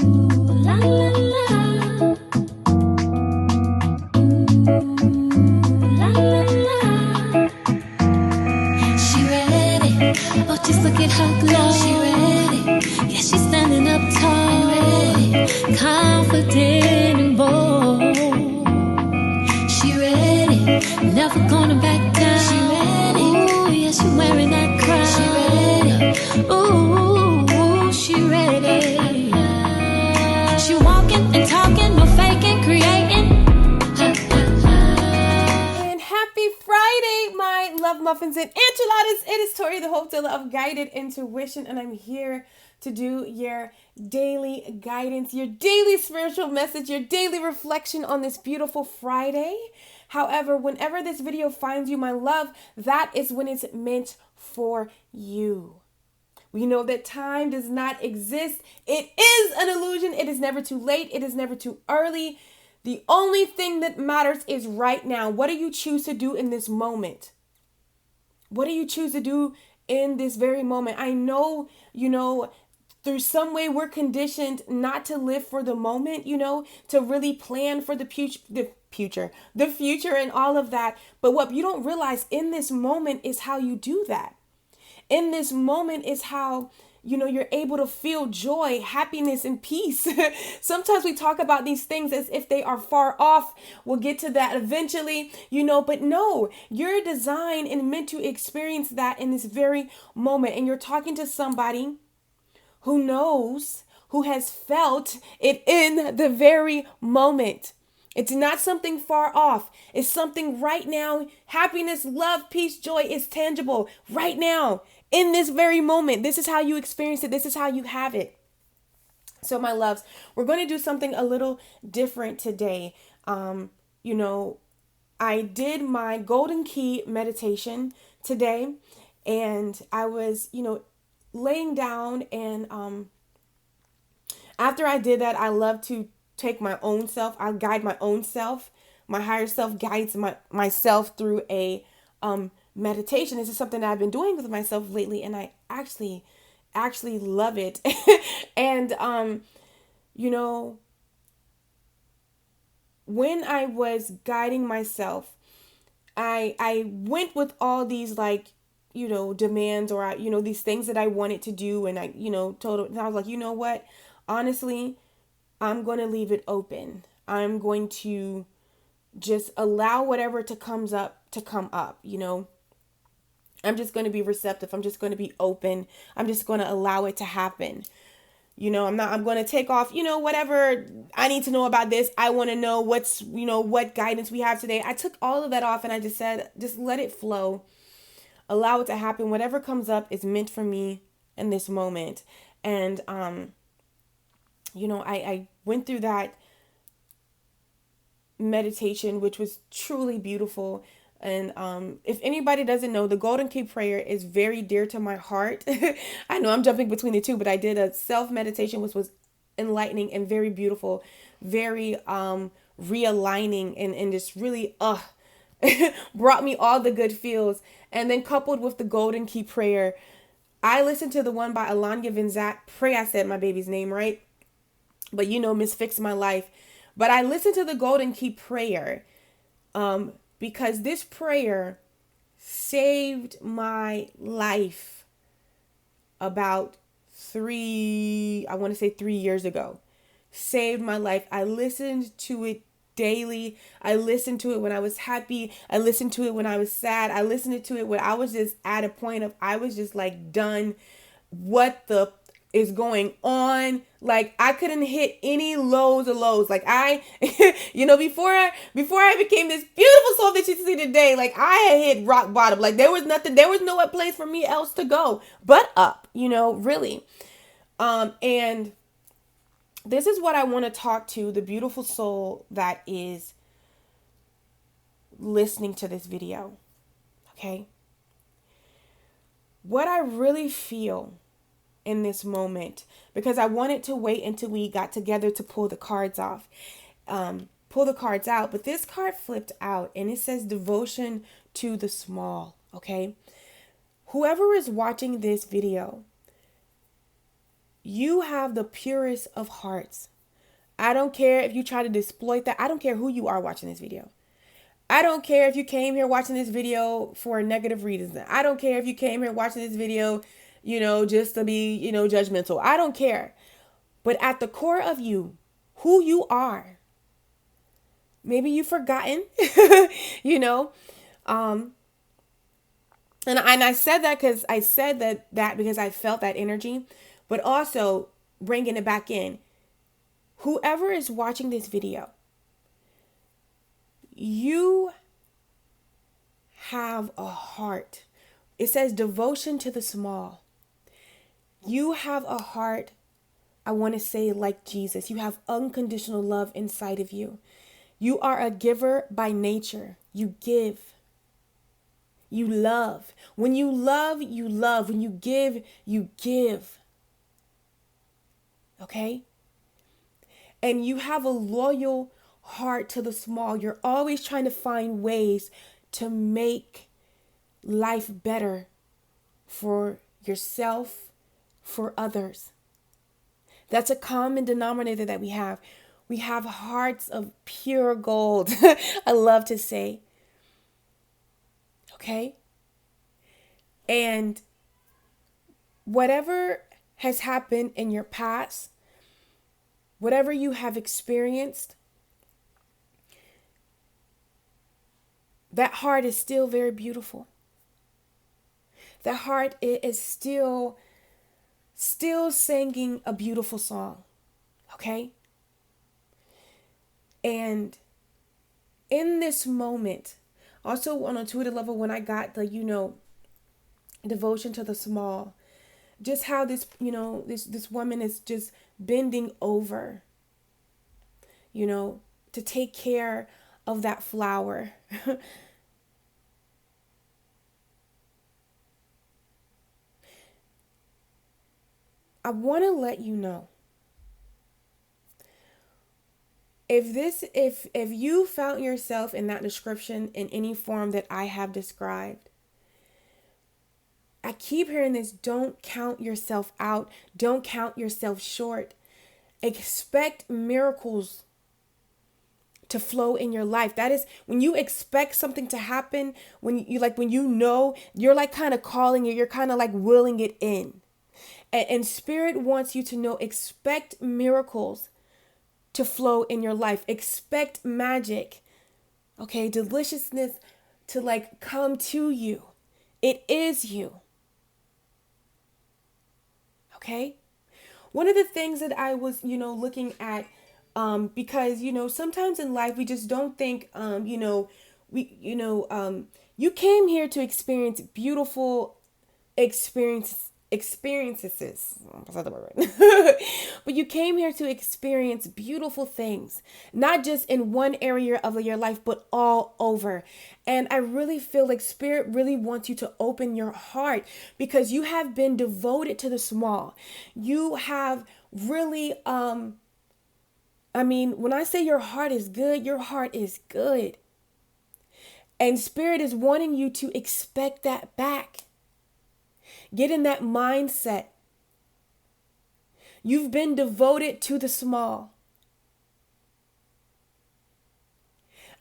La, la, la. La, la, la. She ready. Oh, just look at her glow. She ready. Yeah, she's standing up tall. Ready. Confident and bold. She ready. Never gonna back down. She ready. Ooh, yeah, she wearing that crown. She ready. Ooh, she ready. She walking and talking, no faking, creating. And happy Friday, my love muffins and enchiladas. It is Tori, the hope dealer of Guided Intuition, and I'm here to do your daily guidance, your daily spiritual message, your daily reflection on this beautiful Friday. However, whenever this video finds you, my love, that is when it's meant for you. We know that time does not exist. It is an illusion. It is never too late. It is never too early. The only thing that matters is right now. What do you choose to do in this moment? What do you choose to do in this very moment? I know, through some way we're conditioned not to live for the moment, to really plan for the future and all of that. But what you don't realize in this moment is how you do that. In this moment is how you're able to feel joy, happiness, and peace. Sometimes we talk about these things as if they are far off. We'll get to that eventually, but no, you're designed and meant to experience that in this very moment. And you're talking to somebody who knows, who has felt it in the very moment. It's not something far off. It's something right now. Happiness, love, peace, joy is tangible right now in this very moment. This is how you experience it. This is how you have it. So my loves, we're going to do something a little different today. I did my golden key meditation today, and I was, laying down, and after I did that, I love to take my own self. I guide my own self. My higher self guides myself through a meditation. This is something that I've been doing with myself lately, and I actually love it. And when I was guiding myself, I went with all these demands, or these things that I wanted to do, and I told it, and I was like, you know what, honestly, I'm going to leave it open. I'm going to just allow whatever to come up. I'm just going to be receptive. I'm just going to be open. I'm just going to allow it to happen. I'm going to take off, whatever I need to know about this. I want to know what guidance we have today. I took all of that off, and I just said, just let it flow. Allow it to happen. Whatever comes up is meant for me in this moment. And, I went through that meditation, which was truly beautiful. And if anybody doesn't know, the Golden Key Prayer is very dear to my heart. I know I'm jumping between the two, but I did a self-meditation, which was enlightening and very beautiful, very realigning, and just really brought me all the good feels. And then coupled with the Golden Key Prayer, I listened to the one by Alanya Vinzat. Pray I said my baby's name right. But Miss Fix My Life. But I listened to the Golden Key Prayer because this prayer saved my life about 3 years ago. Saved my life. I listened to it daily. I listened to it when I was happy. I listened to it when I was sad. I listened to it when I was just at a point of, I was just like done. What the is going on? Like, I couldn't hit any lows of lows. Like, I before I became this beautiful soul that you see today, like, I had hit rock bottom. Like, there was no place for me else to go but up, really. And this is what I want to talk to the beautiful soul that is listening to this video. Okay? What I really feel in this moment, because I wanted to wait until we got together to pull the cards out, but this card flipped out, and it says devotion to the small. Okay, whoever is watching this video, You have the purest of hearts. I don't care if you try to exploit that. I don't care who you are watching this video. I don't care if you came here watching this video for negative reasons. I don't care if you came here watching this video, just to be, judgmental. I don't care. But at the core of you, who you are, maybe you've forgotten, you know, um, and I said that because because I felt that energy, but also bringing it back in. Whoever is watching this video, you have a heart. It says devotion to the small. You have a heart, I want to say, like Jesus. You have unconditional love inside of you. You are a giver by nature. You give. You love. When you love, you love. When you give, you give. Okay? And you have a loyal heart to the small. You're always trying to find ways to make life better for yourself, for others. That's a common denominator that we have. We have hearts of pure gold, I love to say. Okay? And whatever has happened in your past, whatever you have experienced, that heart is still very beautiful. That heart is still singing a beautiful song. Okay? And in this moment, also on a Twitter level, when I got the, devotion to the small, just how this, this woman is just bending over, to take care of that flower. I want to let you know, if you found yourself in that description in any form that I have described, I keep hearing this: don't count yourself out. Don't count yourself short. Expect miracles to flow in your life. That is when you expect something to happen, when you're like kind of calling it, you're kind of like willing it in. And Spirit wants you to know, expect miracles to flow in your life. Expect magic, okay, deliciousness to like come to you. It is you. Okay? One of the things that I was, looking at, because, sometimes in life we just don't think, you came here to experience beautiful experiences. But you came here to experience beautiful things, not just in one area of your life, but all over. And I really feel like Spirit really wants you to open your heart, because you have been devoted to the small. You have really, when I say your heart is good, your heart is good. And Spirit is wanting you to expect that back. Get in that mindset. You've been devoted to the small.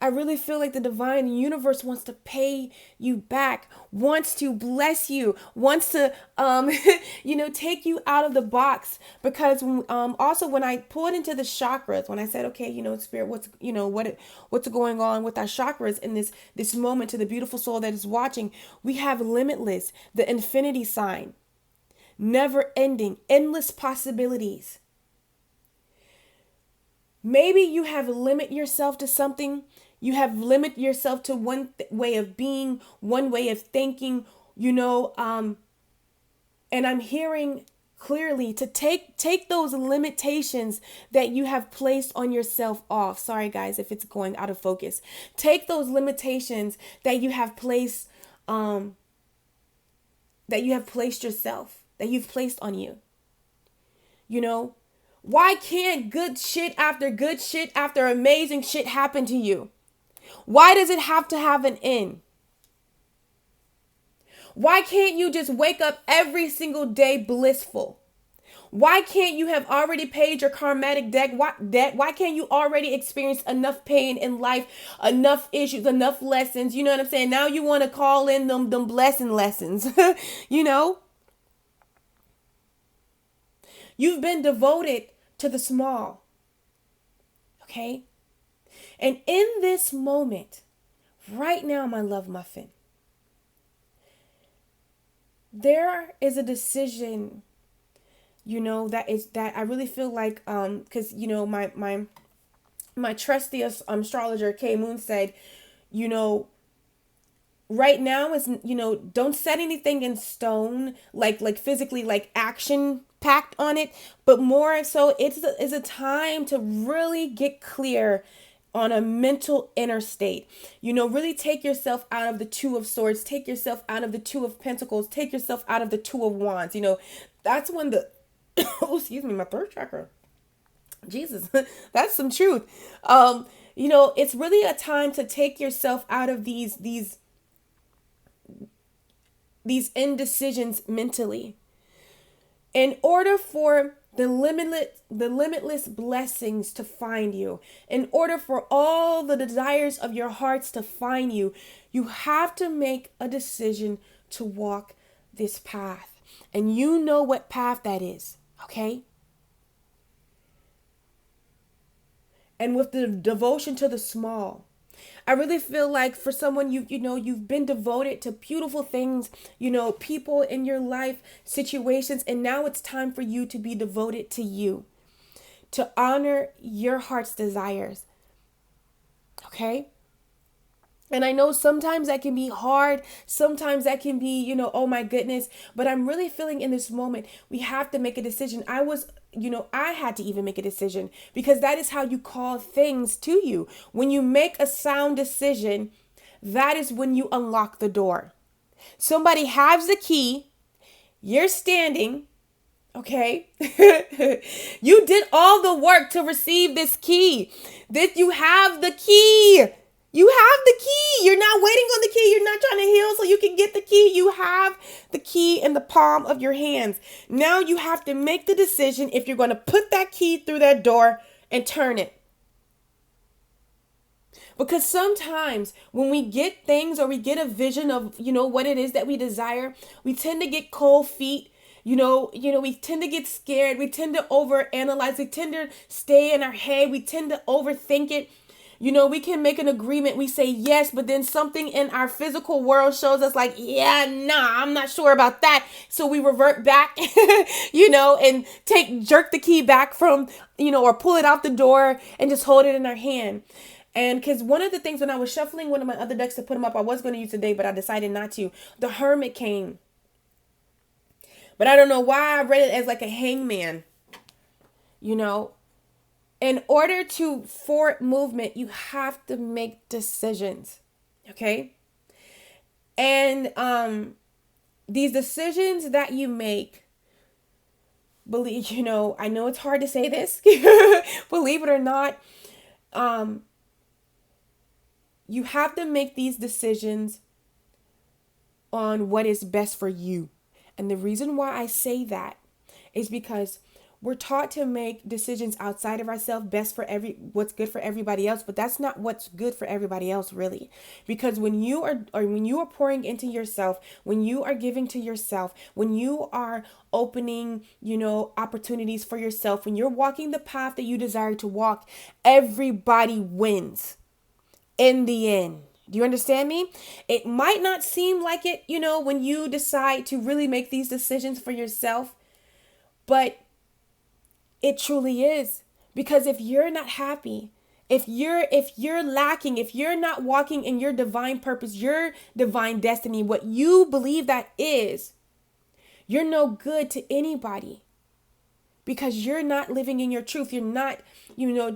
I really feel like the divine universe wants to pay you back, wants to bless you, wants to, take you out of the box. Because also when I pulled into the chakras, when I said, okay, Spirit, what's going on with our chakras in this moment, to the beautiful soul that is watching, we have limitless, the infinity sign, never ending, endless possibilities. Maybe you have limited yourself to something. You have limited yourself to one way of being, one way of thinking, and I'm hearing clearly to take those limitations that you have placed on yourself off. Sorry, guys, if it's going out of focus. Take those limitations that you have placed, yourself, that you've placed on you. Why can't good shit after amazing shit happen to you? Why does it have to have an end? Why can't you just wake up every single day blissful? Why can't you have already paid your karmatic debt? Why can't you already experience enough pain in life, enough issues, enough lessons? You know what I'm saying? Now you want to call in them blessing lessons. you know? You've been devoted to the small. Okay? And in this moment, right now, my love muffin, there is a decision, that I really feel like, because my trusty astrologer K Moon said, you know, right now is, don't set anything in stone, like physically, like action packed on it, but more so it's a time to really get clear on a mental inner state. Really take yourself out of the Two of Swords, take yourself out of the Two of Pentacles, take yourself out of the Two of Wands. That's when the oh, excuse me, my third chakra. Jesus, that's some truth. It's really a time to take yourself out of these indecisions mentally, in order for the limitless blessings to find you, in order for all the desires of your hearts to find you. You have to make a decision to walk this path, and you know what path that is. Okay? And with the devotion to the small, I really feel like for someone, you've been devoted to beautiful things, people in your life, situations, and now it's time for you to be devoted to you, to honor your heart's desires. Okay? And I know sometimes that can be hard. Sometimes that can be, oh my goodness. But I'm really feeling in this moment, we have to make a decision. I had to even make a decision, because that is how you call things to you. When you make a sound decision, that is when you unlock the door. Somebody has the key. You're standing. Okay. You did all the work to receive this key. You have the key. You have the key. You're not waiting on the key. You're not trying to heal so you can get the key. You have the key in the palm of your hands. Now you have to make the decision if you're going to put that key through that door and turn it. Because sometimes when we get things, or we get a vision of, what it is that we desire, we tend to get cold feet. We tend to get scared. We tend to overanalyze. We tend to stay in our head. We tend to overthink it. We can make an agreement. We say yes, but then something in our physical world shows us like, yeah, nah, I'm not sure about that. So we revert back, and jerk the key back from, or pull it out the door and just hold it in our hand. And because one of the things, when I was shuffling one of my other decks to put them up, I was going to use today, but I decided not to. The Hermit came. But I don't know why I read it as like a hangman, In order to forward movement, you have to make decisions. Okay? And these decisions that you make, I know it's hard to say this, believe it or not, you have to make these decisions on what is best for you. And the reason why I say that is because we're taught to make decisions outside of ourselves, what's good for everybody else, but that's not what's good for everybody else, really. Because when you are pouring into yourself, when you are giving to yourself, when you are opening, opportunities for yourself, when you're walking the path that you desire to walk, everybody wins in the end. Do you understand me? It might not seem like it, when you decide to really make these decisions for yourself, but it truly is. Because if you're not happy, if you're lacking, if you're not walking in your divine purpose, your divine destiny, what you believe that is, you're no good to anybody. Because you're not living in your truth. You're not,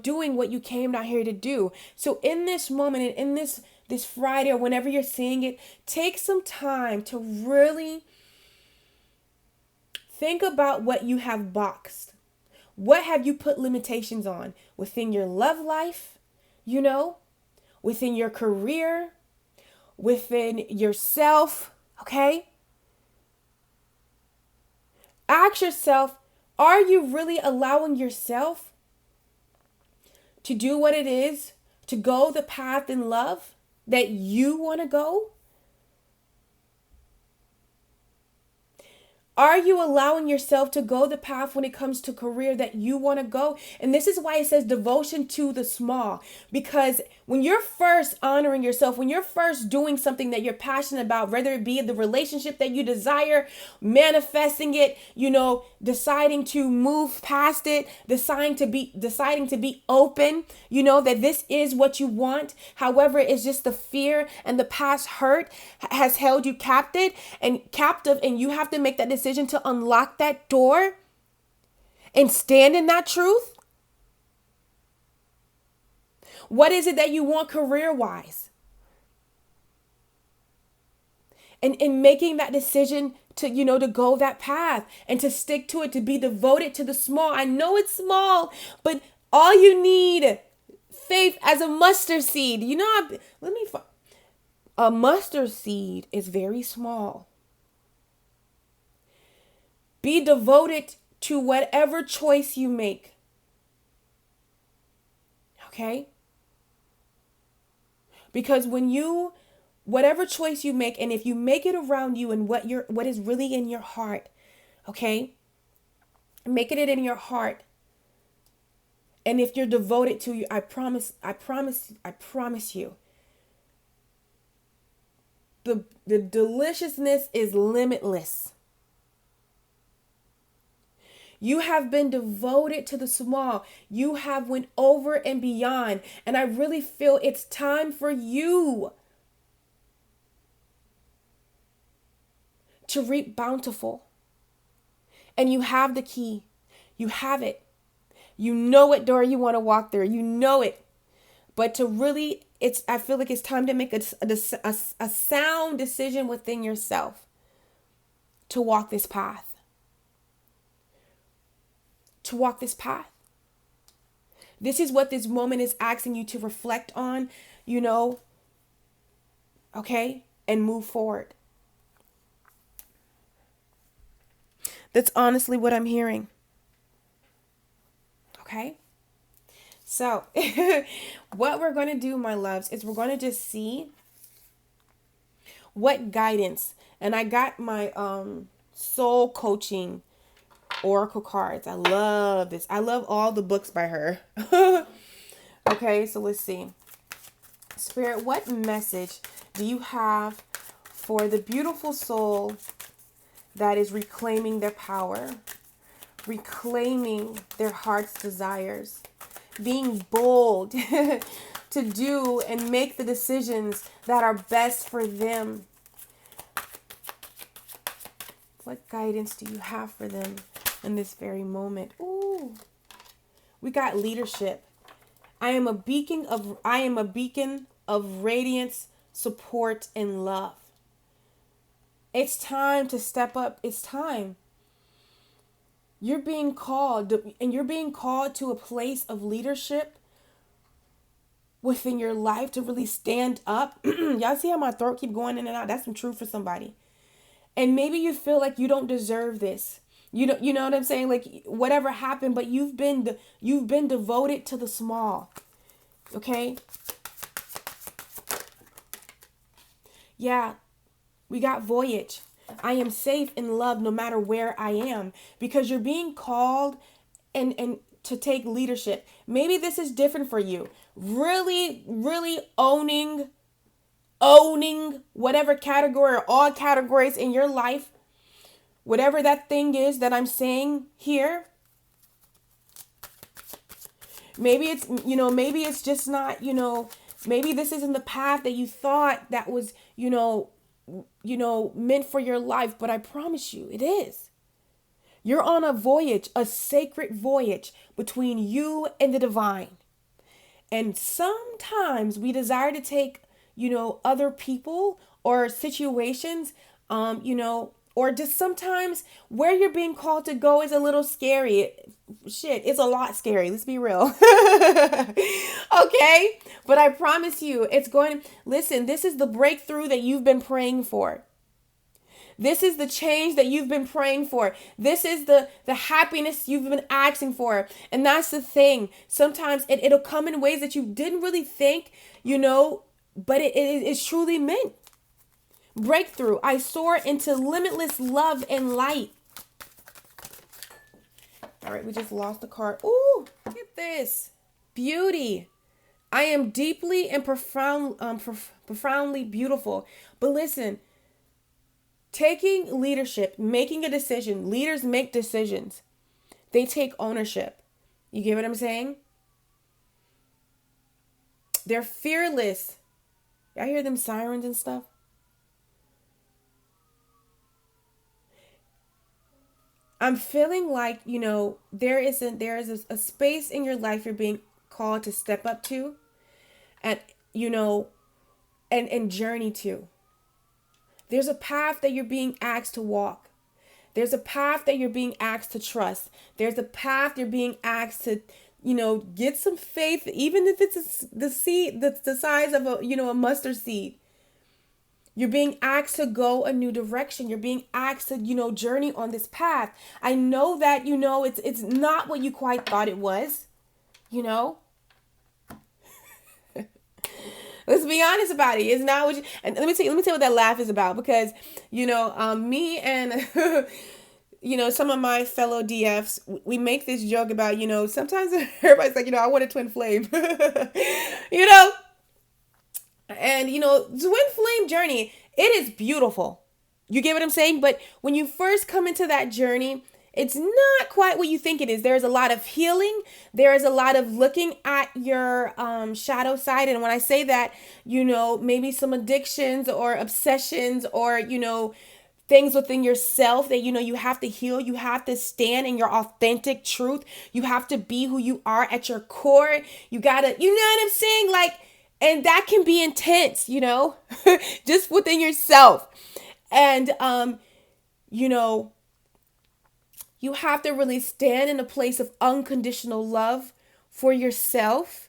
doing what you came down here to do. So in this moment, and in this Friday, or whenever you're seeing it, take some time to really think about what you have boxed. What have you put limitations on within your love life, within your career, within yourself, okay? Ask yourself, Are you really allowing yourself to do what it is, to go the path in love that you want to go? Are you allowing yourself to go the path when it comes to career that you want to go? And this is why it says devotion to the small. Because when you're first honoring yourself, when you're first doing something that you're passionate about, whether it be the relationship that you desire, manifesting it, deciding to move past it, deciding to be open, that this is what you want. However, it's just the fear and the past hurt has held you captive, and you have to make that decision to unlock that door and stand in that truth. What is it that you want career-wise? And in making that decision to go that path and to stick to it, to be devoted to the small. I know it's small, but all you need, faith as a mustard seed. A mustard seed is very small. Be devoted to whatever choice you make. Okay? Because whatever choice you make, and if you make it around you and what is really in your heart, okay? Making it in your heart. And if you're devoted to you, I promise you, the deliciousness is limitless. You have been devoted to the small. You have went over and beyond. And I really feel it's time for you to reap bountiful. And you have the key. You have it. You know what door you want to walk through. You know it. But to really, I feel like it's time to make a sound decision within yourself to walk this path. To walk this path. This is what this moment is asking you to reflect on, okay, and move forward. That's honestly what I'm hearing. Okay? So, what we're going to do, my loves, is we're going to just see what guidance, and I got my soul coaching oracle cards. I love this. I love all the books by her. Okay, so let's see. Spirit, what message do you have for the beautiful soul that is reclaiming their power, reclaiming their heart's desires, being bold to do and make the decisions that are best for them? What guidance do you have for them in this very moment? Ooh, we got leadership. I am a beacon of radiance, support, and love. It's time to step up. It's time. You're being called, and you're being called to a place of leadership within your life to really stand up. Y'all see how my throat keep going in and out? That's some truth for somebody. And maybe you feel like you don't deserve this. You know what I'm saying? Like whatever happened, but you've been devoted to the small. Okay? Yeah. We got voyage. I am safe in love no matter where I am, because you're being called and to take leadership. Maybe this is different for you. Really, really owning whatever category or all categories in your life, whatever that thing is that I'm saying here. Maybe it's just not, maybe this isn't the path that you thought that was, meant for your life, but I promise you it is. You're on a voyage, a sacred voyage between you and the divine. And sometimes we desire to take other people or situations, or just sometimes where you're being called to go is a little scary. It's a lot scary. Let's be real. Okay? But I promise you, listen, this is the breakthrough that you've been praying for. This is the change that you've been praying for. This is the happiness you've been asking for. And that's the thing. Sometimes it'll come in ways that you didn't really think, but it is truly meant. Breakthrough. I soar into limitless love and light. All right, we just lost the card. Ooh, look at this. Beauty. I am deeply and profoundly beautiful. But listen, taking leadership, making a decision. Leaders make decisions. They take ownership. You get what I'm saying? They're fearless. I hear them sirens and stuff. I'm feeling like, there is a space in your life you're being called to step up to and, and journey to. There's a path that you're being asked to walk. There's a path that you're being asked to trust. There's a path you're being asked to, get some faith, even if it's the seed that's the size of a mustard seed. You're being asked to go a new direction. You're being asked to, journey on this path. I know that, it's not what you quite thought it was, Let's be honest about it. It's not what you, and let me tell you what that laugh is about, because, me and, some of my fellow DFs, we make this joke about, sometimes everybody's like, I want a twin flame, And, twin flame journey, it is beautiful. You get what I'm saying? But when you first come into that journey, it's not quite what you think it is. There's a lot of healing. There is a lot of looking at your shadow side. And when I say that, maybe some addictions or obsessions or, things within yourself that, you have to heal. You have to stand in your authentic truth. You have to be who you are at your core. You gotta, you know what I'm saying? Like, and that can be intense, just within yourself. And, you have to really stand in a place of unconditional love for yourself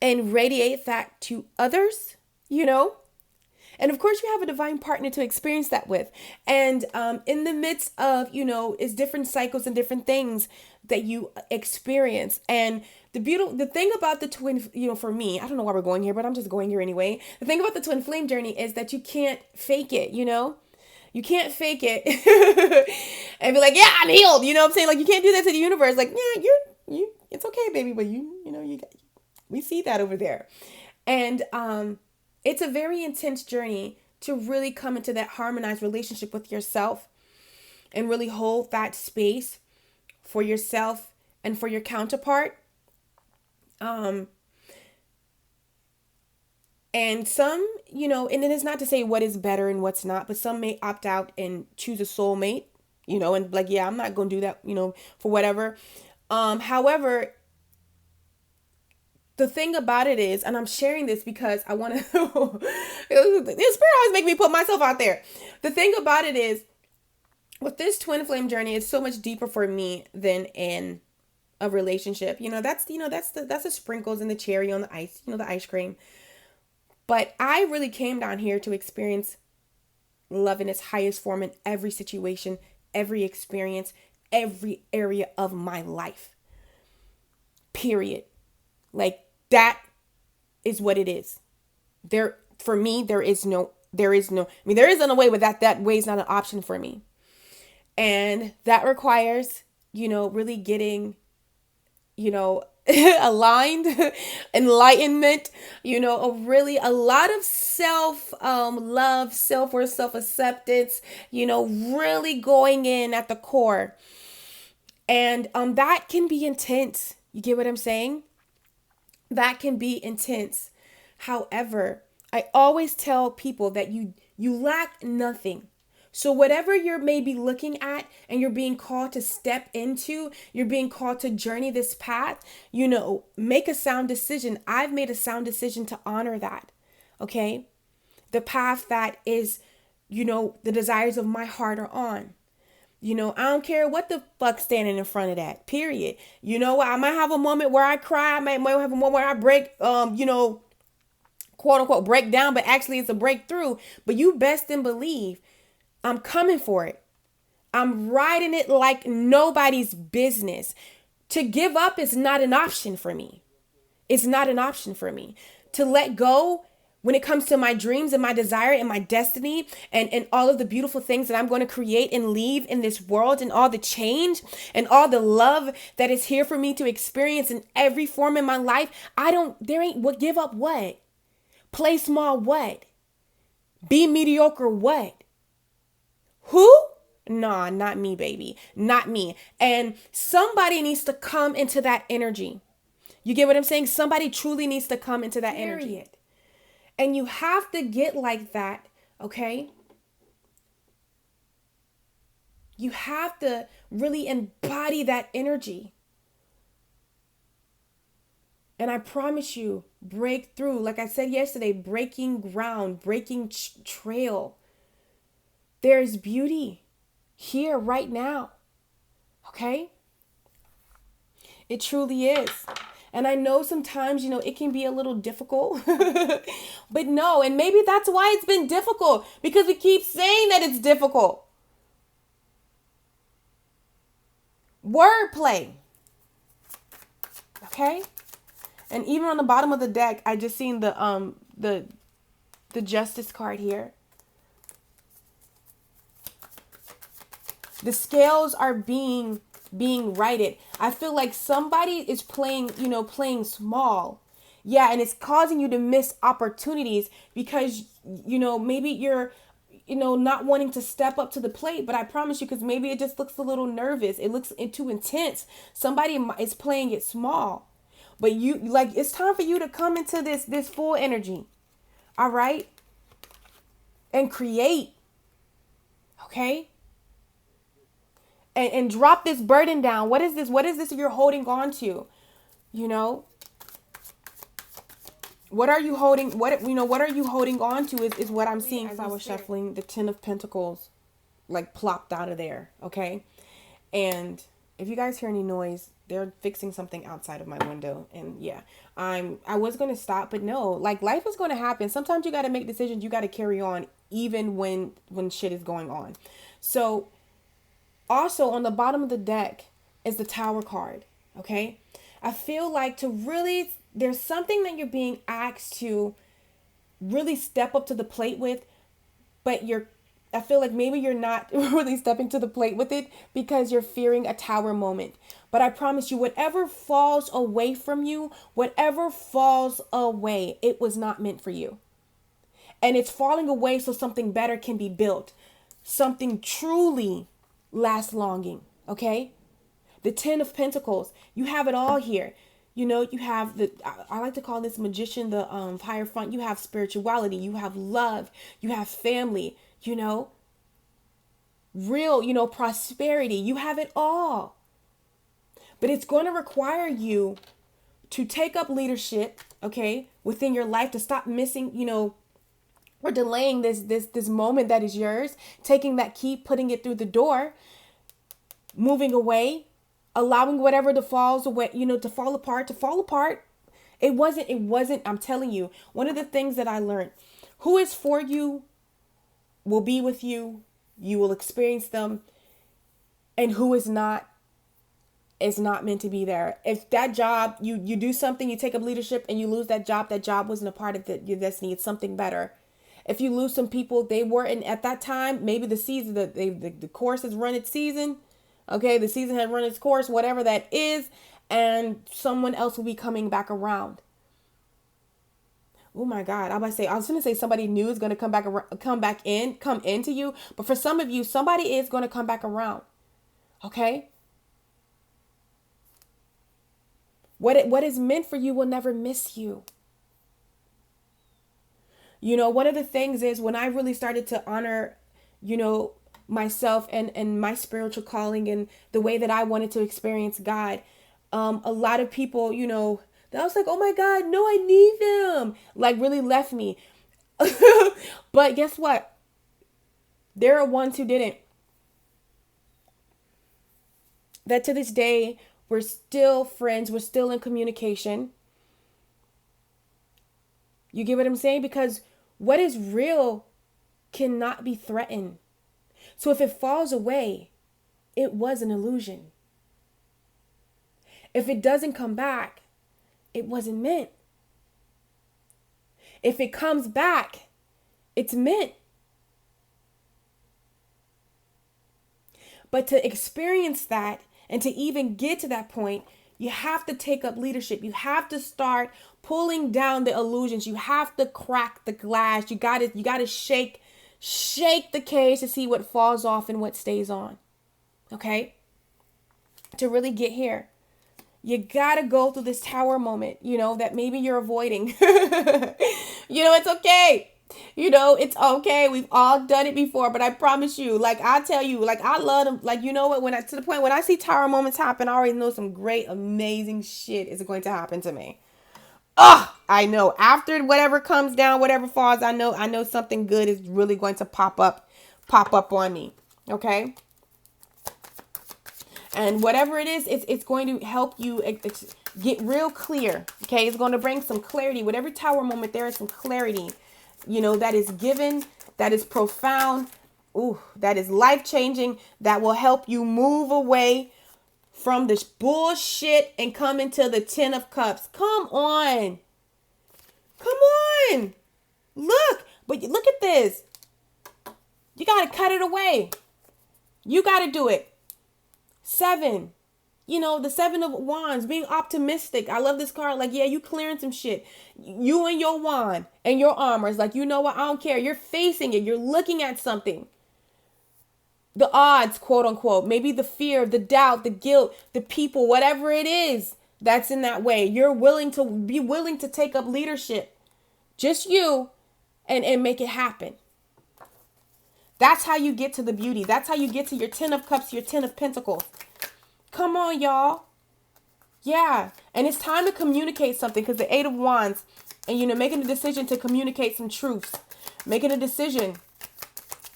and radiate that to others, And of course, you have a divine partner to experience that with. And in the midst of, is different cycles and different things that you experience. And the thing about the twin, for me, I don't know why we're going here, but I'm just going here anyway. The thing about the twin flame journey is that you can't fake it, You can't fake it and be like, yeah, I'm healed. You know what I'm saying? Like, you can't do that to the universe. Like, yeah, it's okay, baby. But we see that over there. And, it's a very intense journey to really come into that harmonized relationship with yourself and really hold that space for yourself and for your counterpart. And some, and it is not to say what is better and what's not, but some may opt out and choose a soulmate, and like, yeah, I'm not going to do that, for whatever. However, the thing about it is, and I'm sharing this because I want to, the spirit always make me put myself out there. The thing about it is, with this twin flame journey, it's so much deeper for me than in a relationship. That's the sprinkles and the cherry on the ice, the ice cream. But I really came down here to experience love in its highest form in every situation, every experience, every area of my life. Period. Like, that is what it is. For me, there isn't a way, but that way is not an option for me. And that requires, really getting, aligned, enlightenment, a lot of self-love, self-worth, self-acceptance, really going in at the core. And that can be intense. You get what I'm saying? That can be intense. However, I always tell people that you lack nothing. So whatever you're maybe looking at and you're being called to step into, you're being called to journey this path, make a sound decision. I've made a sound decision to honor that. Okay? The path that is, the desires of my heart are on. I don't care what the fuck's standing in front of that, period. I might have a moment where I cry. I might have a moment where I break, quote unquote break down, but actually it's a breakthrough. But you best and believe I'm coming for it. I'm riding it like nobody's business. To give up is not an option for me. It's not an option for me. To let go when it comes to my dreams and my desire and my destiny and all of the beautiful things that I'm going to create and leave in this world, and all the change and all the love that is here for me to experience in every form in my life. Give up what? Play small what? Be mediocre what? Who? Nah, not me, baby. Not me. And somebody needs to come into that energy. You get what I'm saying? Somebody truly needs to come into that energy. And you have to get like that, okay? You have to really embody that energy. And I promise you, breakthrough, like I said yesterday, breaking ground, breaking trail. There's beauty here right now. Okay? It truly is. And I know sometimes, it can be a little difficult. But no, and maybe that's why it's been difficult, because we keep saying that it's difficult. Wordplay. Okay? And even on the bottom of the deck, I just seen the Justice card here. The scales are being righted. I feel like somebody is playing small. Yeah, and it's causing you to miss opportunities because, maybe you're, not wanting to step up to the plate. But I promise you, because maybe it just looks a little nervous. It looks too intense. Somebody is playing it small. But it's time for you to come into this full energy. All right? And create. Okay? And drop this burden down. What is this? What is this you're holding on to? What are you holding? What are you holding on to is what I'm seeing as I was shuffling the Ten of Pentacles, like plopped out of there. Okay. And if you guys hear any noise, they're fixing something outside of my window. And yeah, I was going to stop, but no, like life is going to happen. Sometimes you got to make decisions. You got to carry on even when shit is going on. So also on the bottom of the deck is the Tower card. Okay. I feel like there's something that you're being asked to really step up to the plate with, but I feel like maybe you're not really stepping to the plate with it because you're fearing a tower moment. But I promise you, whatever falls away from you, it was not meant for you. And it's falling away so something better can be built. Something truly last longing. Okay? The Ten of Pentacles. You have it all here. You have I like to call this magician, the higher front. You have spirituality. You have love. You have family. Real, prosperity. You have it all. But it's going to require you to take up leadership, okay, within your life, to stop missing, or delaying this moment that is yours, taking that key, putting it through the door, moving away, allowing whatever to fall apart. It wasn't, I'm telling you, one of the things that I learned, who is for you will be with you. You will experience them. And who is not meant to be there. If that job, you do something, you take up leadership and you lose that job wasn't a part of your destiny. It's something better. If you lose some people, they weren't at that time, maybe the season, the course has run its season. Okay, the season had run its course, whatever that is, and someone else will be coming back around. Oh my God, I was going to say somebody new is going to come into you. But for some of you, somebody is going to come back around. Okay? What is meant for you will never miss you. One of the things is when I really started to honor, myself and my spiritual calling and the way that I wanted to experience God. A lot of people, that was like, oh my God, no, I need them. Like really left me. But guess what? There are ones who didn't. That to this day, we're still friends. We're still in communication. You get what I'm saying? Because what is real cannot be threatened. So if it falls away, it was an illusion. If it doesn't come back, it wasn't meant. If it comes back, it's meant. But to experience that and to even get to that point, you have to take up leadership. You have to start pulling down the illusions. You have to crack the glass. You got to shake the cage to see what falls off and what stays on. Okay? To really get here, you got to go through this tower moment, that maybe you're avoiding. It's okay. It's okay. We've all done it before, but I promise you, I tell you, I love them. To the point when I see tower moments happen, I already know some great, amazing shit is going to happen to me. I know after whatever comes down, whatever falls, I know something good is really going to pop up on me. Okay. And whatever it is, it's going to help you get real clear. Okay. It's going to bring some clarity. Whatever tower moment, there is some clarity, that is given, that is profound. That is life-changing. That will help you move away from this bullshit and come into the 10 of cups. Come on. But look at this. You got to cut it away. You got to do it. 7. The 7 of wands, being optimistic. I love this card. You clearing some shit. You and your wand and your armor is you know what? I don't care. You're facing it. You're looking at something. The odds, quote unquote, maybe the fear, the doubt, the guilt, the people, whatever it is that's in that way. You're willing to take up leadership. Just you and make it happen. That's how you get to the beauty. That's how you get to your 10 of cups, your 10 of pentacles. Come on, y'all. Yeah. And it's time to communicate something because the 8 of wands and, making a decision to communicate some truths, making a decision.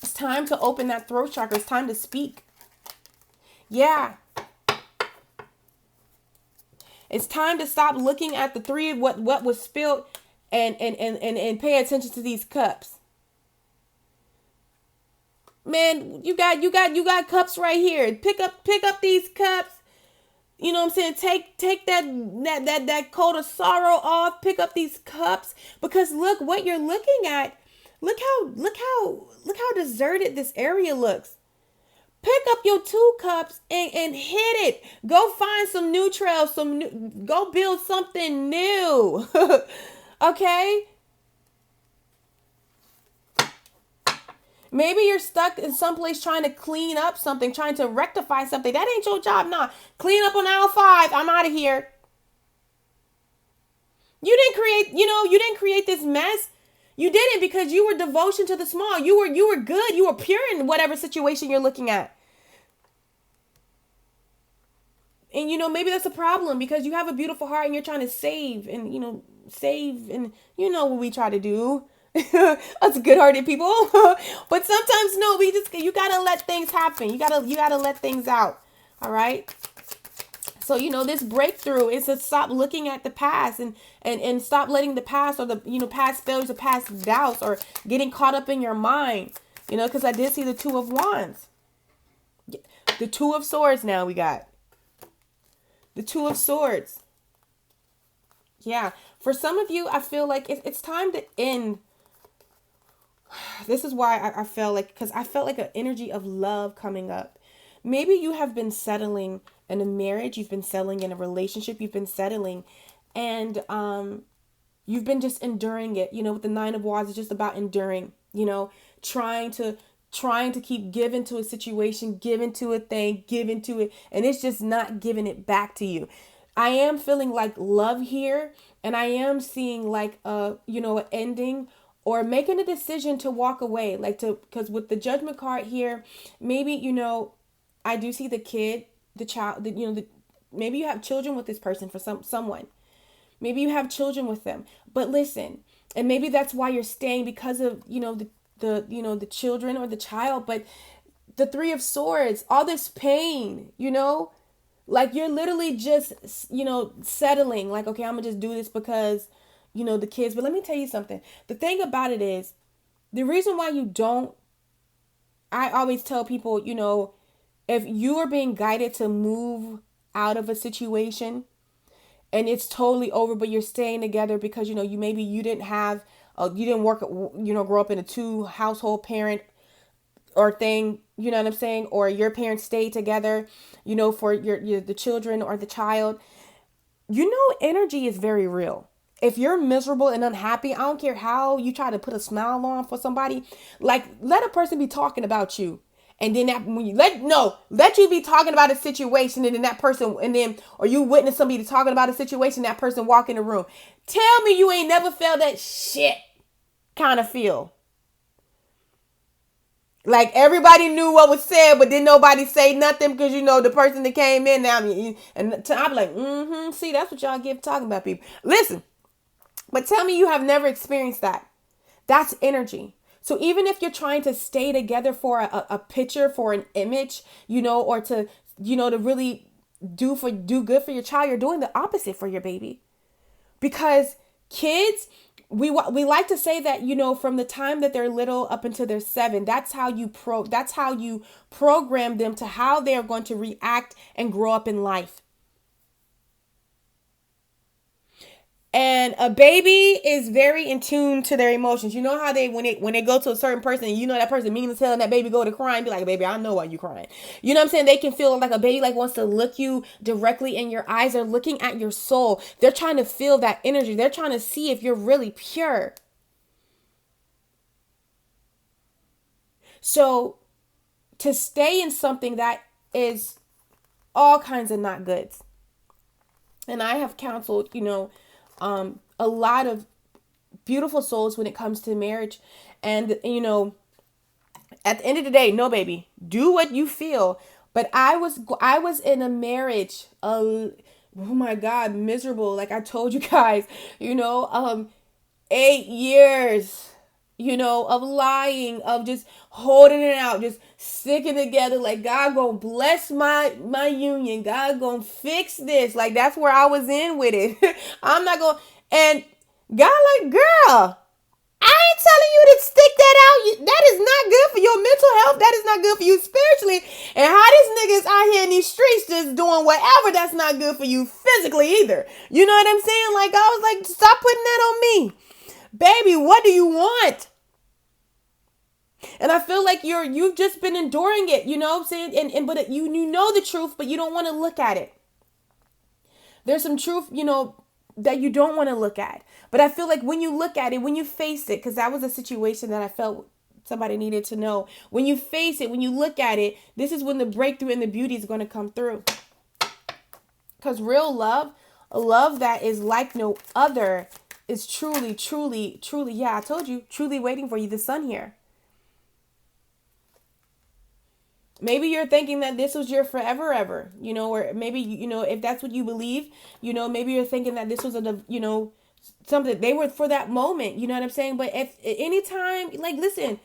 It's time to open that throat chakra. It's time to speak. Yeah. It's time to stop looking at the 3 of what was spilled and pay attention to these cups. Man, you got cups right here. Pick up these cups. You know what I'm saying? Take that coat of sorrow off. Pick up these cups because look what you're looking at. Look how deserted this area looks. Pick up your 2 cups and hit it. Go find some new trails, go build something new. Okay? Maybe you're stuck in someplace trying to clean up something, trying to rectify something. That ain't your job. Nah, clean up on aisle 5. I'm out of here. You didn't create this mess. You didn't because you were devotion to the small. You were good. You were pure in whatever situation you're looking at. And maybe that's a problem because you have a beautiful heart and you're trying to save and what we try to do. Us good-hearted people. But sometimes no, you gotta let things happen. You gotta let things out. All right. So this breakthrough is to stop looking at the past and stop letting the past or the past failures or past doubts or getting caught up in your mind. Because I did see the 2 of wands, the 2 of swords. Now we got the 2 of swords. Yeah, for some of you, I feel like it's time to end. This is why I felt because I felt like an energy of love coming up. Maybe you have been settling in a marriage, you've been settling in a relationship, you've been settling, and you've been just enduring it. With the 9 of wands, it's just about enduring. Trying to keep giving to a situation, giving to a thing, giving to it, and it's just not giving it back to you. I am feeling like love here, and I am seeing like an ending. Or making a decision to walk away, because with the Judgment card here, maybe, I do see the kid, the child, maybe you have children with this person for someone. Maybe you have children with them. But listen, and maybe that's why you're staying because of, the children or the child. But the 3 of swords, all this pain, you're literally just, settling. Okay, I'm going to just do this because the kids. But let me tell you something. The thing about it is, the reason why you don't I always tell people, if you are being guided to move out of a situation and it's totally over, but you're staying together because, you maybe you didn't have, you didn't work, grow up in a two household parent or thing, you know what I'm saying? Or your parents stayed together, for the children or the child. Energy is very real. If you're miserable and unhappy, I don't care how you try to put a smile on for somebody, like let a person be talking about you. And then that when you let you be talking about a situation and then that person or you witness somebody talking about a situation, that person walk in the room. Tell me you ain't never felt that shit kind of feel. Like everybody knew what was said, but then nobody say nothing because the person that came in now, and I'm like, see, that's what y'all get talking about, people. Listen, but tell me you have never experienced that. That's energy. So even if you're trying to stay together for a picture, for an image, or to really do good for your child, you're doing the opposite for your baby. Because kids, we like to say that, from the time that they're little up until they're 7, that's how you program them to how they're going to react and grow up in life. And a baby is very in tune to their emotions. You know how when they go to a certain person, that person mean as hell, and that baby go to crying, be like, baby, I know why you crying. You know what I'm saying? They can feel like a baby like wants to look you directly in your eyes. They're looking at your soul. They're trying to feel that energy. They're trying to see if you're really pure. So to stay in something that is all kinds of not goods. And I have counseled, a lot of beautiful souls when it comes to marriage. And, at the end of the day, no, baby, do what you feel. But I was in a marriage, oh my God, miserable. Like I told you guys, 8 years, of lying, of just holding it out, just sticking together. Like God gonna bless my union. God gonna fix this. Like that's where I was in with it. I'm not gonna, and God like, girl, I ain't telling you to stick that out. That is not good for your mental health. That is not good for you spiritually. And how these niggas out here in these streets just doing whatever, that's not good for you physically either. You know what I'm saying? Like I was like, stop putting that on me. Baby, what do you want? And I feel like you've just been enduring it, you know what I'm saying? And but you know the truth, but you don't want to look at it. There's some truth, that you don't want to look at. But I feel like when you look at it, when you face it, because that was a situation that I felt somebody needed to know. When you face it, when you look at it, this is when the breakthrough and the beauty is going to come through. Because real love, a love that is like no other, is truly, truly, truly, yeah, I told you, truly waiting for you, the sun here. Maybe you're thinking that this was your forever ever, or maybe, if that's what you believe, maybe you're thinking that this was something they were for that moment, you know what I'm saying? But if anytime, like, listen,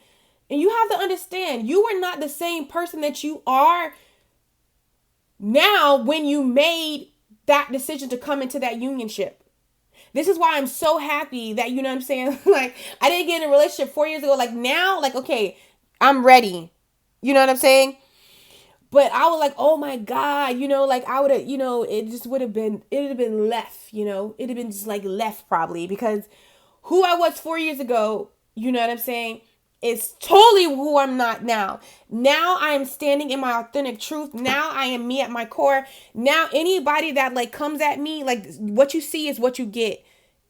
and you have to understand, you were not the same person that you are now when you made that decision to come into that unionship. This is why I'm so happy that, you know what I'm saying? Like, I didn't get in a relationship 4 years ago. Like now, like, okay, I'm ready. You know what I'm saying? But I was like, oh my God, like I would have, it'd have been left, it'd have been just like left probably, because who I was 4 years ago, you know what I'm saying, is totally who I'm not now. Now I am standing in my authentic truth. Now I am me at my core. Now anybody that like comes at me, like what you see is what you get.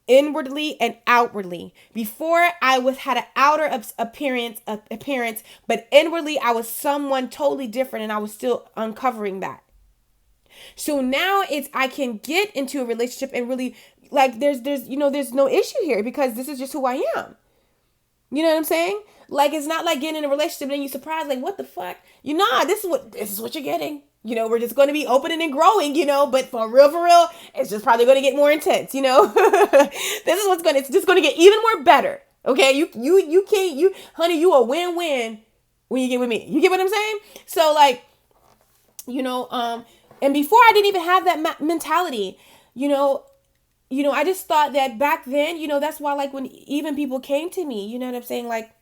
Inwardly and outwardly. Before I had an outer appearance, but inwardly I was someone totally different, and I was still uncovering that. So now I can get into a relationship and really like there's no issue here, because this is just who I am. You know what I'm saying? Like it's not like getting in a relationship and then you surprised, like what the fuck? This is what you're getting. We're just going to be opening and growing, but for real, it's just probably going to get more intense, This is it's just going to get even more better. Okay. You can't, honey, you a win-win when you get with me. You get what I'm saying? So like, and before I didn't even have that mentality, I just thought that back then, that's why like when even people came to me, you know what I'm saying? Like,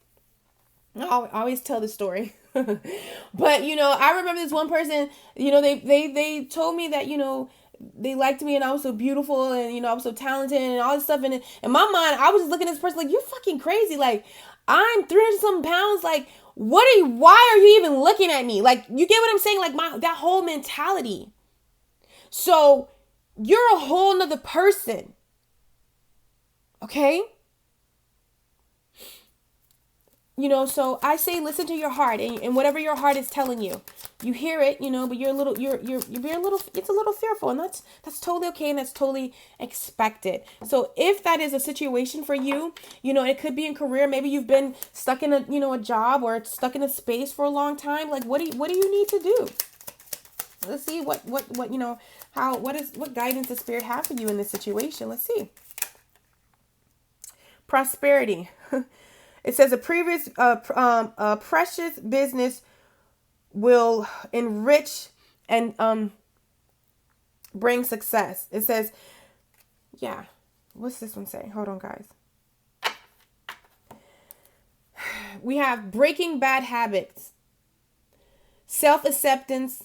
I always tell the story. But I remember this one person, they told me that, they liked me and I was so beautiful and I was so talented and all this stuff. And in my mind, I was just looking at this person like, you're fucking crazy. Like, I'm 300 something pounds. Like, why are you even looking at me? Like, you get what I'm saying? Like, that whole mentality. So you're a whole nother person. Okay? So I say listen to your heart, and whatever your heart is telling you, you hear it, but you're being a little, it's a little fearful, and that's totally okay, and that's totally expected. So if that is a situation for you, it could be in career. Maybe you've been stuck in a job or stuck in a space for a long time. Like, what do you need to do? Let's see what guidance the Spirit have for you in this situation. Let's see. Prosperity. It says a precious business will enrich and bring success. It says, yeah. What's this one say? Hold on, guys. We have breaking bad habits, self-acceptance,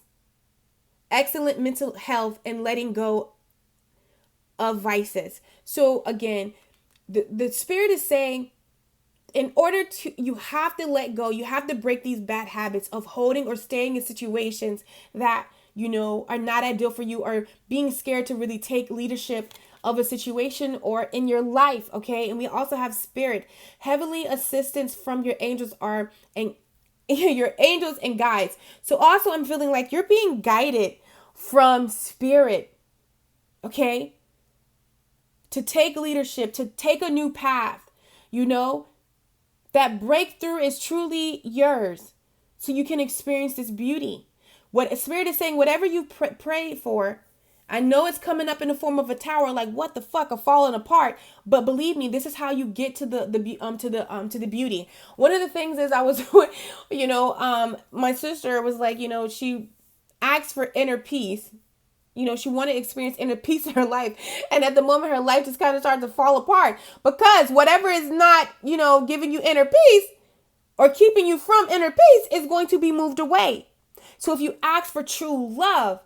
excellent mental health, and letting go of vices. So again, the Spirit is saying, in order to, you have to let go, you have to break these bad habits of holding or staying in situations that, are not ideal for you, or being scared to really take leadership of a situation or in your life. Okay. And we also have Spirit. Heavenly assistance from your angels and your angels and guides. So also I'm feeling like you're being guided from Spirit. Okay. To take leadership, to take a new path, that breakthrough is truly yours, so you can experience this beauty. What Spirit is saying, whatever you pray for, I know it's coming up in the form of a tower, like what the fuck, falling apart. But believe me, this is how you get to the beauty. One of the things is I was, my sister was like, she asked for inner peace. She wanted to experience inner peace in her life. And at the moment, her life just kind of started to fall apart, because whatever is not, giving you inner peace or keeping you from inner peace is going to be moved away. So if you ask for true love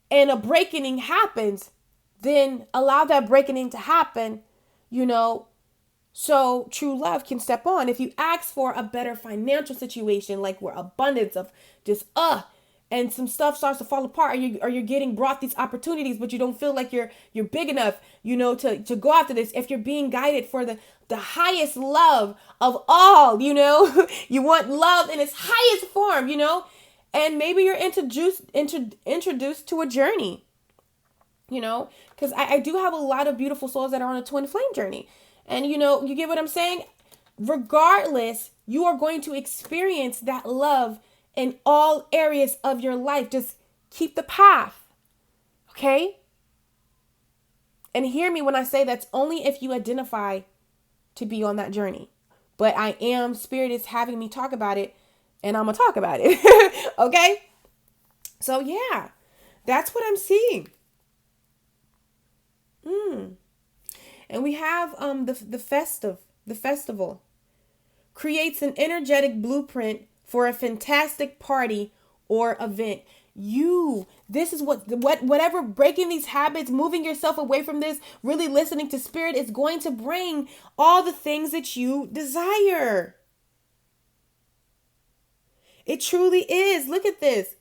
and a breaking happens, then allow that breaking to happen, so true love can step on. If you ask for a better financial situation, like where abundance of just, and some stuff starts to fall apart, or you're getting brought these opportunities, but you don't feel like you're big enough, to go after this. If you're being guided for the highest love of all, you want love in its highest form, and maybe you're introduced to a journey, because I do have a lot of beautiful souls that are on a twin flame journey. And, you get what I'm saying? Regardless, you are going to experience that love in all areas of your life. Just keep the path. Okay? And hear me when I say that's only if you identify to be on that journey. But Spirit is having me talk about it, and I'm going to talk about it. Okay? So yeah, that's what I'm seeing. And we have the festival creates an energetic blueprint for a fantastic party or event. This is whatever, breaking these habits, moving yourself away from this, really listening to Spirit is going to bring all the things that you desire. It truly is. Look at this.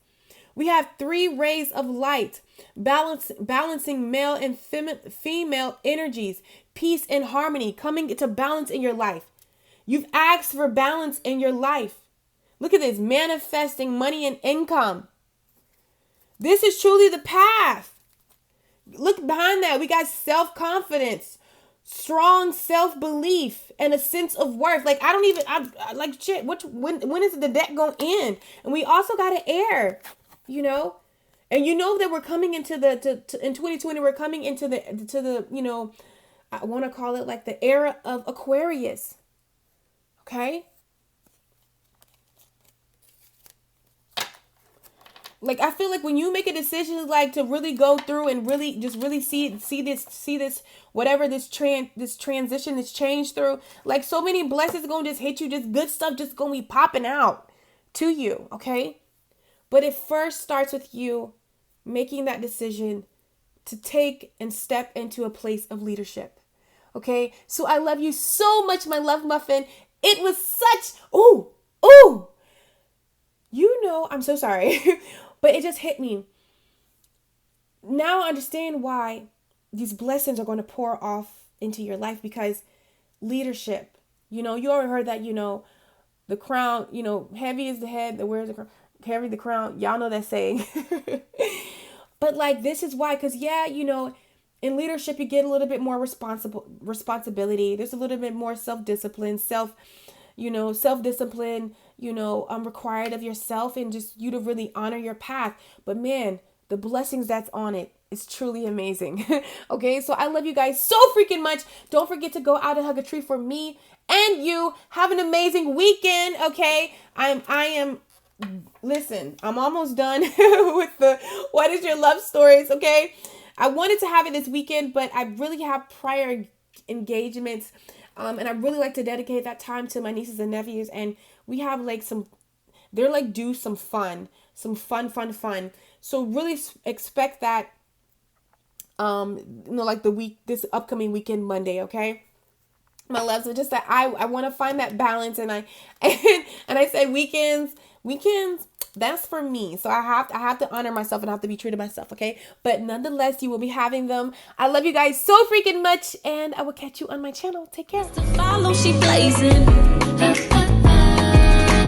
We have 3 rays of light, balancing male and female energies, peace and harmony, coming to balance in your life. You've asked for balance in your life. Look at this, manifesting money and income. This is truly the path. Look behind that. We got self-confidence, strong self-belief, and a sense of worth. Like, I'm like, shit, when is the deck going to end? And we also got an air, and that we're coming into in 2020, we're coming into the I want to call it like the era of Aquarius. Okay? Like, I feel like when you make a decision, like, to really go through and really see this, whatever this transition, this change through, like, so many blessings going to just hit you, just good stuff just going to be popping out. to you, okay? But it first starts with you making that decision to take and step into a place of leadership. Okay? So I love you so much, my love muffin. It was such, I'm so sorry. But it just hit me. Now I understand why these blessings are going to pour off into your life, because leadership, you already heard that, the crown, heavy is the head that wears the crown, heavy the crown. Y'all know that saying. But like, this is why, because in leadership, you get a little bit more responsibility. There's a little bit more self-discipline, self-discipline, required of yourself, and just you to really honor your path. But man, the blessings that's on it is truly amazing. Okay, so I love you guys so freaking much. Don't forget to go out and hug a tree for me and you. Have an amazing weekend. Okay, listen, I'm almost done with the what is your love stories. Okay, I wanted to have it this weekend, but I really have prior engagements, and I really like to dedicate that time to my nieces and nephews, and we have like they're like do some fun. So really expect that, like this upcoming weekend, Monday, okay? My loves, so just that I want to find that balance, and I said weekends, that's for me. So I have to honor myself, and I have to be true to myself, okay? But nonetheless, you will be having them. I love you guys so freaking much, and I will catch you on my channel. Take care. To follow, she blazing.